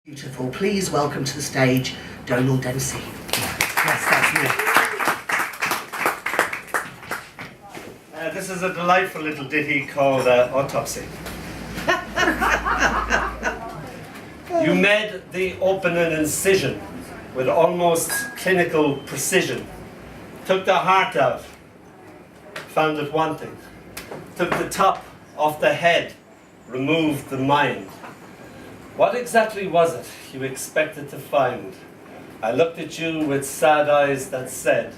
Beautiful. Please welcome to the stage Dónall Dempsey. Yes, that's me. This is a delightful little ditty called AUTOPSY. You made the opening incision with almost clinical precision. Took the heart out, found it wanting. Took the top off the head, removed the mind. What exactly was it you expected to find? I looked at you with sad eyes that said,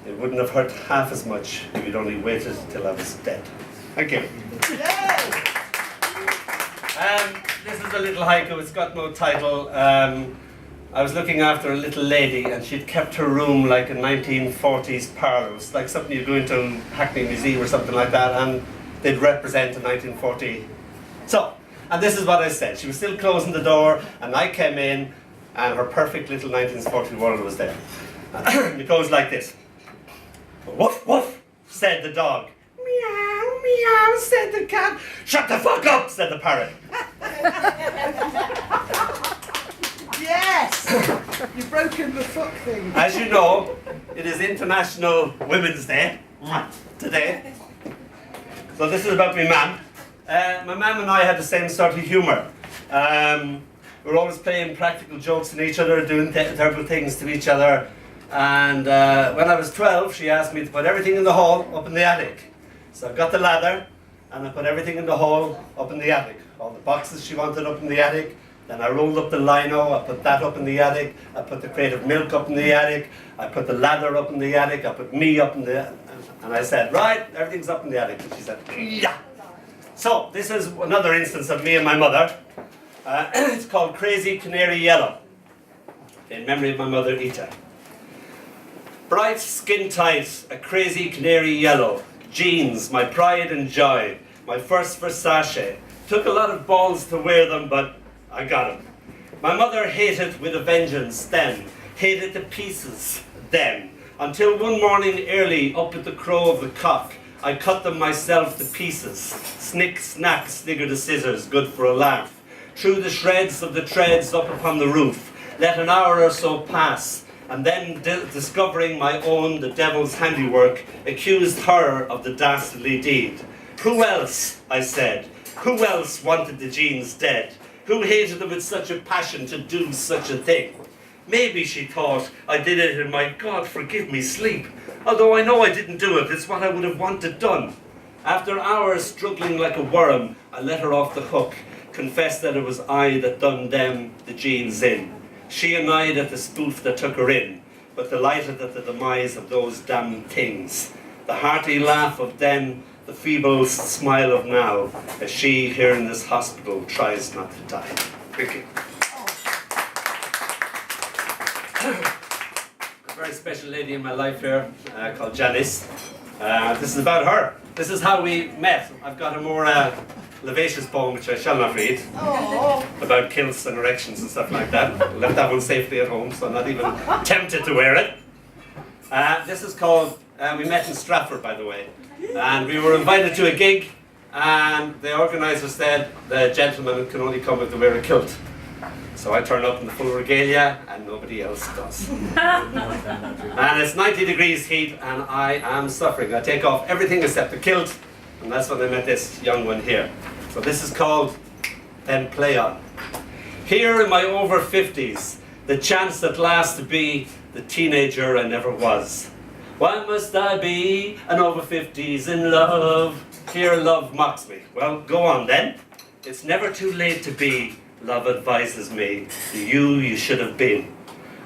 it wouldn't have hurt half as much if you'd only waited till I was dead. Thank you. This is a little haiku, it's got no title. I was looking after a little lady and she'd kept her room like a 1940s parlour. It was like something you'd go into Hackney Museum or something like that, and they'd represent a 1940. And this is what I said. She was still closing the door, and I came in, and her perfect little 1940 world was there. It goes like this. Woof, woof, said the dog. Meow, meow, said the cat. Shut the fuck up, said the parrot. Yes! You've broken the fuck thing. As you know, it is International Women's Day today. So this is about me mum. My mum and I had the same sort of humour. We were always playing practical jokes on each other, doing terrible things to each other. And when I was 12, she asked me to put everything in the hall up in the attic. So I got the ladder, and I put everything in the hall up in the attic. All the boxes she wanted up in the attic. Then I rolled up the lino, I put that up in the attic. I put the crate of milk up in the attic. I put the ladder up in the attic. I put me up in the attic. And I said, right, everything's up in the attic. And she said, yeah. So, this is another instance of me and my mother. It's called Crazy Canary Yellow, in memory of my mother, Ita. Bright, skin tight, a crazy canary yellow. Jeans, my pride and joy. My first Versace. Took a lot of balls to wear them, but I got them. My mother hated with a vengeance then. Hated to pieces then. Until one morning early, up at the crow of the cock, I cut them myself to pieces. Snick, snack, snigger the scissors, good for a laugh. Threw the shreds of the treads up upon the roof. Let an hour or so pass, and then discovering my own, the devil's handiwork, accused her of the dastardly deed. Who else, I said, who else wanted the jeans dead? Who hated them with such a passion to do such a thing? Maybe, she thought, I did it in my God forgive me sleep. Although I know I didn't do it, it's what I would have wanted done. After hours struggling like a worm, I let her off the hook, confessed that it was I that done them the jeans in. She annoyed at the spoof that took her in, but delighted at the demise of those damn things. The hearty laugh of then, the feeble smile of now, as she, here in this hospital, tries not to die. Thank you. A very special lady in my life here, called Janice. This is about her. This is how we met. I've got a more vivacious poem, which I shall not read, about kilts and erections and stuff like that. I left that one safely at home, so I'm not even tempted to wear it. This is called, we met in Stratford, by the way, and we were invited to a gig, and the organiser said the gentleman can only come if they wear a kilt. So I turn up in the full regalia, and nobody else does. And it's 90 degrees heat, and I am suffering. I take off everything except the kilt, and that's when I met this young one here. So this is called Then Play On. Here in my over 50s, the chance at last to be the teenager I never was. Why must I be an over 50s in love? Here love mocks me. Well, go on then. It's never too late to be. Love advises me, the you should have been.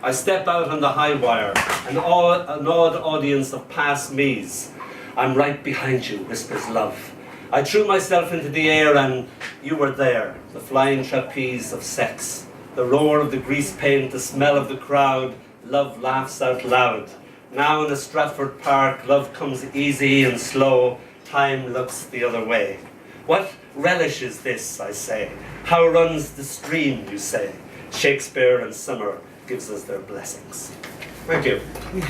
I step out on the high wire, an awed audience of past me's. I'm right behind you, whispers love. I threw myself into the air and you were there, the flying trapeze of sex. The roar of the grease paint, the smell of the crowd, love laughs out loud. Now in a Stratford Park, love comes easy and slow, time looks the other way. What relish is this, I say? How runs the stream, you say? Shakespeare and summer gives us their blessings. Thank you. It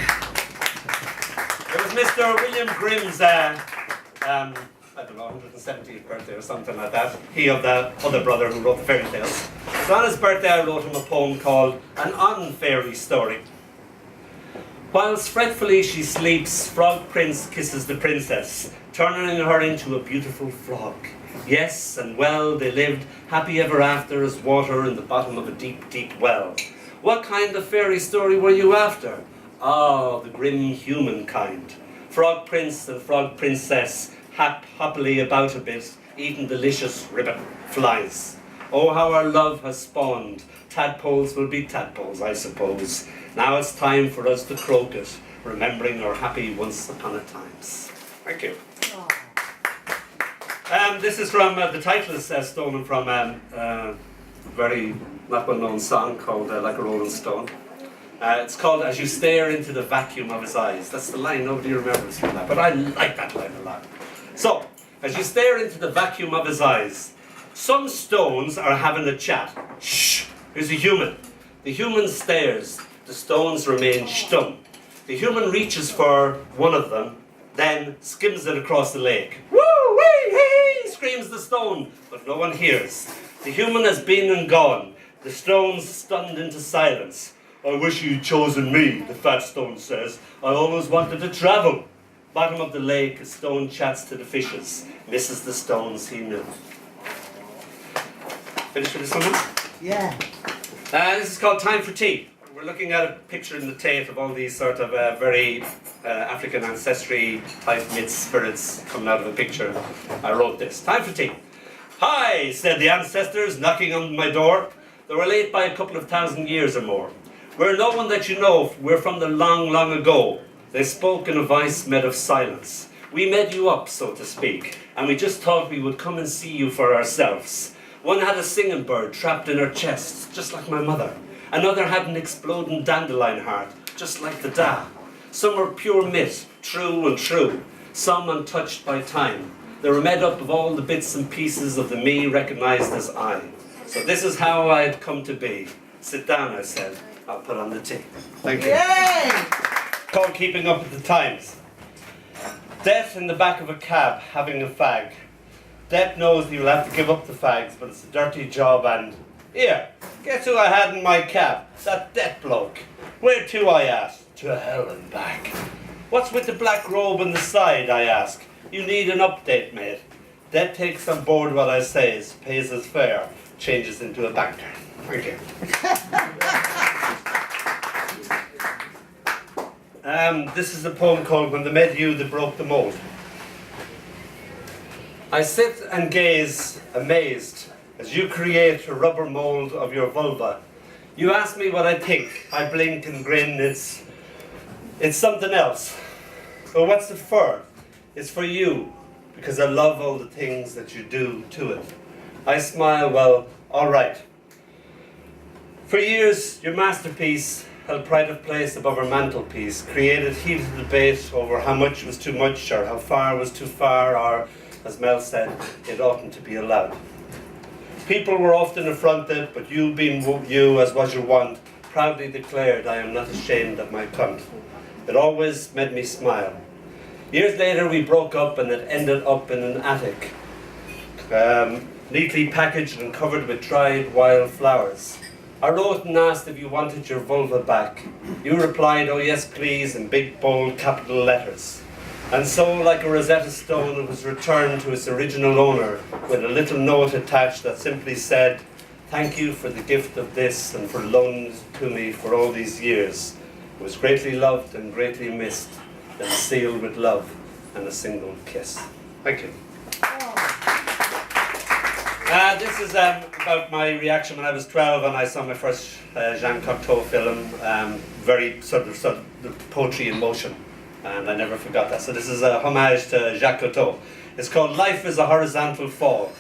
was Mr. William Grimm's, I don't know, 170th birthday or something like that. He of the other brother who wrote the fairy tales. So on his birthday I wrote him a poem called An Unfairy Story. Whilst fretfully she sleeps, Frog Prince kisses the princess, turning her into a beautiful frog. Yes, and well they lived, happy ever after as water in the bottom of a deep, deep well. What kind of fairy story were you after? Ah, the grim human kind. Frog Prince and Frog Princess, happily about a bit, eating delicious ribbon flies. Oh, how our love has spawned. Tadpoles will be tadpoles, I suppose. Now it's time for us to croak it, remembering our happy once upon a times. Thank you. This is from, the title is stolen from a very not well-known song called Like a Rolling Stone. It's called As You Stare Into the Vacuum of His Eyes. That's the line, nobody remembers from that, but I like that line a lot. So, as you stare into the vacuum of his eyes, some stones are having a chat. Shh, here's a human. The human stares, the stones remain stum. The human reaches for one of them, then skims it across the lake. Woo-wee-hee, screams the stone, but no one hears. The human has been and gone, the stone's stunned into silence. I wish you'd chosen me, the fat stone says. I always wanted to travel. Bottom of the lake, a stone chats to the fishes, misses the stones he knew. Finished with this one? Yeah. This is called Time for Tea. We're looking at a picture in the Tate of all these sort of very African ancestry type myths, spirits coming out of a picture. I wrote this. Time for tea. Hi, said the ancestors, knocking on my door. They were late by a couple of thousand years or more. We're no one that you know, we're from the long, long ago. They spoke in a voice made of silence. We made you up, so to speak, and we just thought we would come and see you for ourselves. One had a singing bird trapped in her chest, just like my mother. Another had an exploding dandelion heart, just like the Da. Some were pure myth, true and true, some untouched by time. They were made up of all the bits and pieces of the me recognized as I. So this is how I had come to be. Sit down, I said. I'll put on the tea. Thank you. Yay! Called Keeping Up with the Times. Death in the back of a cab, having a fag. Death knows he'll have to give up the fags, but it's a dirty job and... Here, guess who I had in my cab? That death bloke. Where to, I asked. To hell and back. What's with the black robe on the side, I ask. You need an update, mate. Death takes on board what I says, pays his fare, changes into a banker. Thank you. This is a poem called When They Made You, They Broke the Mould. I sit and gaze, amazed, as you create a rubber mould of your vulva. You ask me what I think. I blink and grin. It's something else. But what's it for? It's for you, because I love all the things that you do to it. I smile, well, all right. For years, your masterpiece held pride of place above our mantelpiece, created heated debate over how much was too much or how far was too far, or, as Mel said, it oughtn't to be allowed. People were often affronted, but you, being you as was your wont, proudly declared, I am not ashamed of my cunt. It always made me smile. Years later we broke up and it ended up in an attic, neatly packaged and covered with dried wild flowers. I wrote and asked if you wanted your vulva back. You replied, oh yes please, in big bold capital letters. And so, like a Rosetta Stone, it was returned to its original owner with a little note attached that simply said, thank you for the gift of this and for loaning it to me for all these years. It was greatly loved and greatly missed, and sealed with love and a single kiss. Thank you. This is about my reaction when I was 12 and I saw my first Jean Cocteau film, very sort of the poetry in motion. And I never forgot that. So this is a homage to Jacques Cocteau. It's called Life is a Horizontal Fall.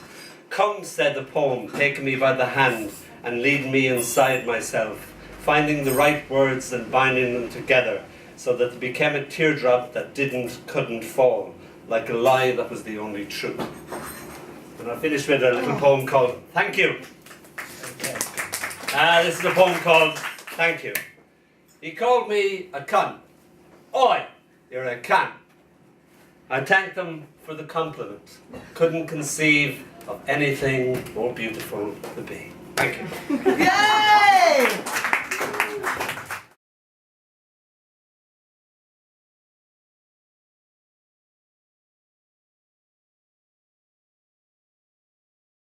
Come, said the poem, take me by the hand and lead me inside myself, finding the right words and binding them together so that it became a teardrop that couldn't fall, like a lie that was the only truth. And I'll finish with a little poem called Thank You. This is a poem called Thank You. He called me a cunt. Oi! You're a cunt. I thanked them for the compliment. Couldn't conceive of anything more beautiful to be. Thank you. Yay!